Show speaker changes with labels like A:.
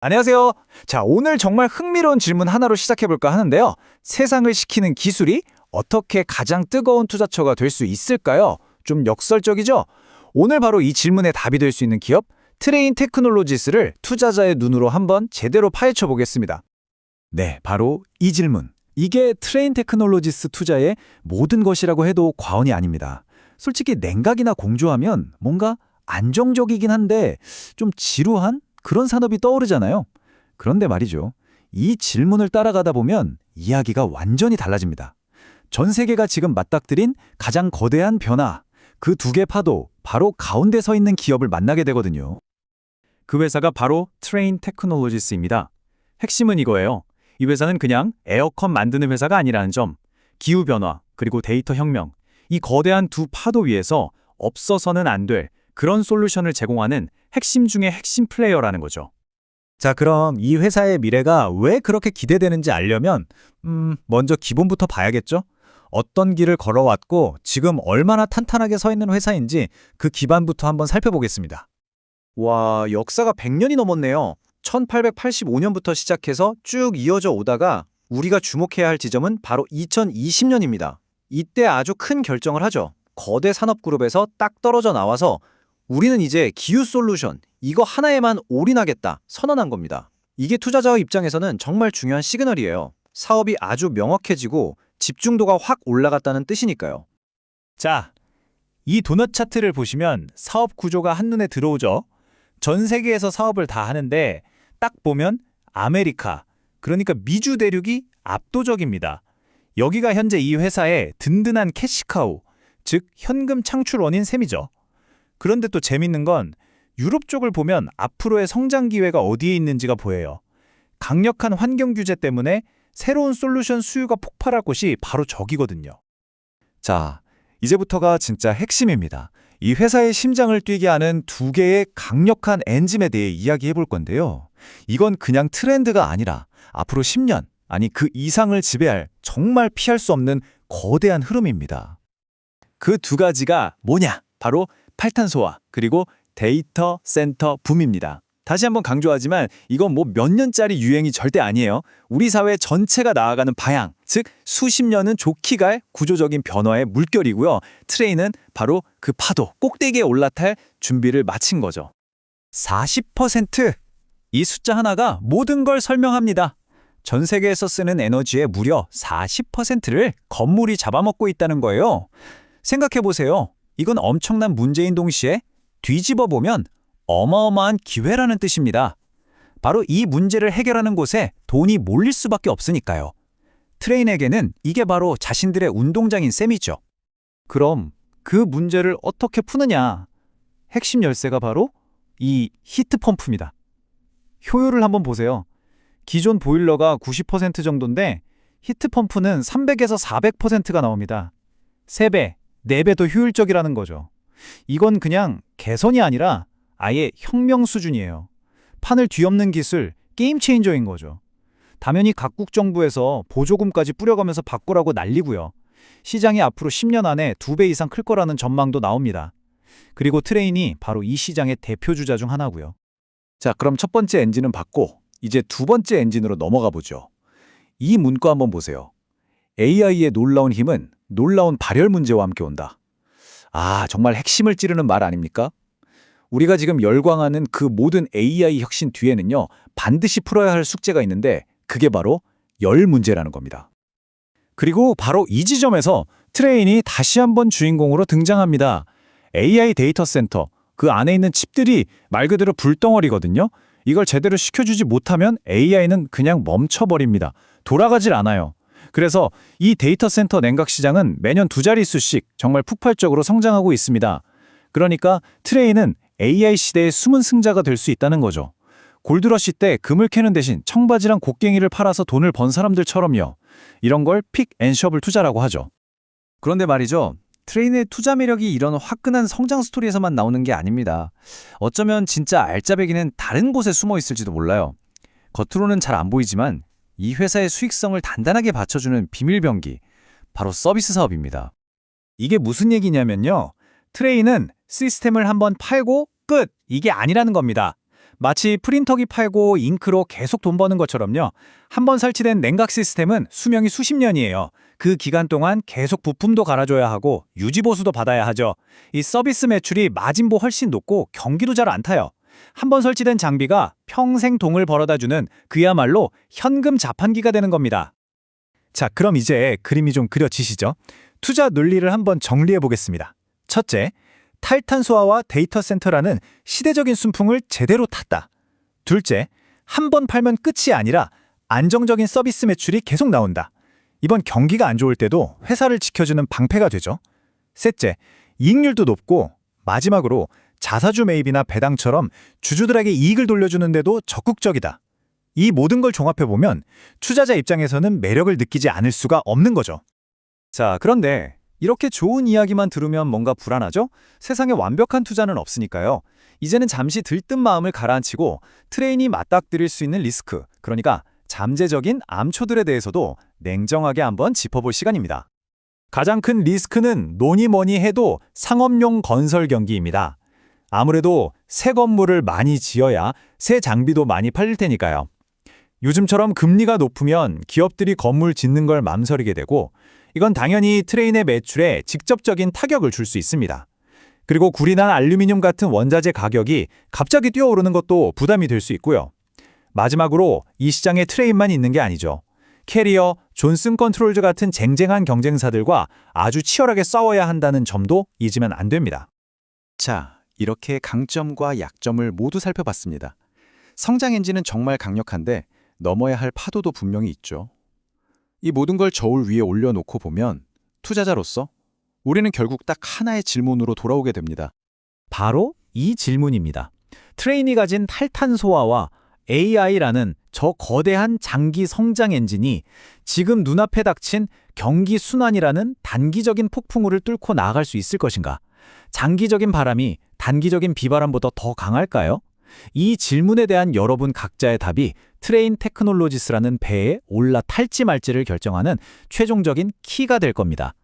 A: 안녕하세요. 자, 오늘 정말 흥미로운 질문 하나로 시작해볼까 하는데요. 세상을 시키는 기술이 어떻게 가장 뜨거운 투자처가 될 수 있을까요? 좀 역설적이죠? 오늘 바로 이 질문에 답이 될 수 있는 기업, 트레인 테크놀로지스를 투자자의 눈으로 한번 제대로 파헤쳐 보겠습니다. 네, 바로 이 질문. 이게 트레인 테크놀로지스 투자의 모든 것이라고 해도 과언이 아닙니다. 솔직히 냉각이나 공조하면 뭔가 안정적이긴 한데 좀 지루한 그런 산업이 떠오르잖아요. 그런데 말이죠. 이 질문을 따라가다 보면 이야기가 완전히 달라집니다. 전 세계가 지금 맞닥뜨린 가장 거대한 변화, 그 두 개 파도, 바로 가운데 서 있는 기업을 만나게 되거든요.
B: 그 회사가 바로 트레인 테크놀로지스입니다. 핵심은 이거예요. 이 회사는 그냥 에어컨 만드는 회사가 아니라는 점, 기후변화, 그리고 데이터 혁명, 이 거대한 두 파도 위에서 없어서는 안 될 그런 솔루션을 제공하는 핵심 중의 핵심 플레이어라는 거죠.
A: 자, 그럼 이 회사의 미래가 왜 그렇게 기대되는지 알려면 먼저 기본부터 봐야겠죠? 어떤 길을 걸어왔고 지금 얼마나 탄탄하게 서 있는 회사인지 그 기반부터 한번 살펴보겠습니다. 와, 역사가 100년이 넘었네요. 1885년부터 시작해서 쭉 이어져 오다가 우리가 주목해야 할 지점은 바로 2020년입니다. 이때 아주 큰 결정을 하죠. 거대 산업그룹에서 딱 떨어져 나와서 우리는 이제 기후 솔루션, 이거 하나에만 올인하겠다 선언한 겁니다. 이게 투자자의 입장에서는 정말 중요한 시그널이에요. 사업이 아주 명확해지고 집중도가 확 올라갔다는 뜻이니까요. 자, 이 도넛 차트를 보시면 사업 구조가 한눈에 들어오죠. 전 세계에서 사업을 다 하는데 딱 보면 아메리카, 그러니까 미주 대륙이 압도적입니다. 여기가 현재 이 회사의 든든한 캐시카우, 즉 현금 창출원인 셈이죠. 그런데 또 재밌는 건 유럽 쪽을 보면 앞으로의 성장 기회가 어디에 있는지가 보여요. 강력한 환경 규제 때문에 새로운 솔루션 수요가 폭발할 곳이 바로 저기거든요. 자, 이제부터가 진짜 핵심입니다. 이 회사의 심장을 뛰게 하는 두 개의 강력한 엔진에 대해 이야기해 볼 건데요. 이건 그냥 트렌드가 아니라 앞으로 10년, 아니 그 이상을 지배할 정말 피할 수 없는 거대한 흐름입니다. 그 두 가지가 뭐냐? 바로 탈탄소화, 그리고 데이터 센터 붐입니다. 다시 한번 강조하지만 이건 뭐 몇 년짜리 유행이 절대 아니에요. 우리 사회 전체가 나아가는 방향, 즉 수십 년은 좋게 갈 구조적인 변화의 물결이고요. 트레인은 바로 그 파도, 꼭대기에 올라탈 준비를 마친 거죠. 40%! 이 숫자 하나가 모든 걸 설명합니다. 전 세계에서 쓰는 에너지의 무려 40%를 건물이 잡아먹고 있다는 거예요. 생각해보세요. 이건 엄청난 문제인 동시에 뒤집어 보면 어마어마한 기회라는 뜻입니다. 바로 이 문제를 해결하는 곳에 돈이 몰릴 수밖에 없으니까요. 트레인에게는 이게 바로 자신들의 운동장인 셈이죠. 그럼 그 문제를 어떻게 푸느냐? 핵심 열쇠가 바로 이 히트펌프입니다. 효율을 한번 보세요. 기존 보일러가 90% 정도인데 히트펌프는 300에서 400%가 나옵니다. 3배, 4배 더 효율적이라는 거죠. 이건 그냥 개선이 아니라 아예 혁명 수준이에요. 판을 뒤엎는 기술, 게임 체인저인 거죠. 당연히 각국 정부에서 보조금까지 뿌려가면서 바꾸라고 난리고요. 시장이 앞으로 10년 안에 2배 이상 클 거라는 전망도 나옵니다. 그리고 트레인이 바로 이 시장의 대표 주자 중 하나고요. 자, 그럼 첫 번째 엔진은 봤고 이제 두 번째 엔진으로 넘어가 보죠. 이 문구 한번 보세요. AI의 놀라운 힘은 놀라운 발열 문제와 함께 온다. 아, 정말 핵심을 찌르는 말 아닙니까? 우리가 지금 열광하는 그 모든 AI 혁신 뒤에는요, 반드시 풀어야 할 숙제가 있는데 그게 바로 열 문제라는 겁니다. 그리고 바로 이 지점에서 트레인이 다시 한번 주인공으로 등장합니다. AI 데이터 센터, 그 안에 있는 칩들이 말 그대로 불덩어리거든요. 이걸 제대로 시켜주지 못하면 AI는 그냥 멈춰버립니다. 돌아가질 않아요. 그래서 이 데이터 센터 냉각 시장은 매년 2자릿수씩 정말 폭발적으로 성장하고 있습니다. 그러니까 트레인은 AI 시대의 숨은 승자가 될 수 있다는 거죠. 골드러시 때 금을 캐는 대신 청바지랑 곡괭이를 팔아서 돈을 번 사람들처럼요. 이런 걸 픽앤셔블 투자라고 하죠. 그런데 말이죠. 트레인의 투자 매력이 이런 화끈한 성장 스토리에서만 나오는 게 아닙니다. 어쩌면 진짜 알짜배기는 다른 곳에 숨어 있을지도 몰라요. 겉으로는 잘 안 보이지만 이 회사의 수익성을 단단하게 받쳐주는 비밀병기, 바로 서비스 사업입니다. 이게 무슨 얘기냐면요. 트레인은 시스템을 한번 팔고 끝! 이게 아니라는 겁니다.
C: 마치 프린터기 팔고 잉크로 계속 돈 버는 것처럼요. 한번 설치된 냉각 시스템은 수명이 수십 년이에요. 그 기간 동안 계속 부품도 갈아줘야 하고 유지보수도 받아야 하죠. 이 서비스 매출이 마진보 훨씬 높고 경기도 잘 안 타요. 한번 설치된 장비가 평생 돈을 벌어다주는 그야말로 현금 자판기가 되는 겁니다.
A: 자, 그럼 이제 그림이 좀 그려지시죠? 투자 논리를 한번 정리해 보겠습니다. 첫째, 탈탄소화와 데이터 센터라는 시대적인 순풍을 제대로 탔다. 둘째, 한 번 팔면 끝이 아니라 안정적인 서비스 매출이 계속 나온다. 이번 경기가 안 좋을 때도 회사를 지켜주는 방패가 되죠. 셋째, 이익률도 높고 마지막으로 자사주 매입이나 배당처럼 주주들에게 이익을 돌려주는데도 적극적이다. 이 모든 걸 종합해보면 투자자 입장에서는 매력을 느끼지 않을 수가 없는 거죠.
B: 자, 그런데 이렇게 좋은 이야기만 들으면 뭔가 불안하죠? 세상에 완벽한 투자는 없으니까요. 이제는 잠시 들뜬 마음을 가라앉히고 트레인이 맞닥뜨릴 수 있는 리스크, 그러니까 잠재적인 암초들에 대해서도 냉정하게 한번 짚어볼 시간입니다. 가장 큰 리스크는 뭐니 뭐니 해도 상업용 건설 경기입니다. 아무래도 새 건물을 많이 지어야 새 장비도 많이 팔릴 테니까요. 요즘처럼 금리가 높으면 기업들이 건물 짓는 걸 망설이게 되고 이건 당연히 트레인의 매출에 직접적인 타격을 줄 수 있습니다. 그리고 구리나 알루미늄 같은 원자재 가격이 갑자기 뛰어오르는 것도 부담이 될 수 있고요. 마지막으로 이 시장에 트레인만 있는 게 아니죠. 캐리어, 존슨 컨트롤즈 같은 쟁쟁한 경쟁사들과 아주 치열하게 싸워야 한다는 점도 잊으면 안 됩니다.
D: 자, 이렇게 강점과 약점을 모두 살펴봤습니다. 성장 엔진은 정말 강력한데 넘어야 할 파도도 분명히 있죠. 이 모든 걸 저울 위에 올려놓고 보면 투자자로서 우리는 결국 딱 하나의 질문으로 돌아오게 됩니다.
C: 바로 이 질문입니다. 트레인이 가진 탈탄소화와 AI라는 저 거대한 장기 성장 엔진이 지금 눈앞에 닥친 경기 순환이라는 단기적인 폭풍우를 뚫고 나아갈 수 있을 것인가? 장기적인 바람이 단기적인 비바람보다 더 강할까요? 이 질문에 대한 여러분 각자의 답이 트레인 테크놀로지스라는 배에 올라탈지 말지를 결정하는 최종적인 키가 될 겁니다.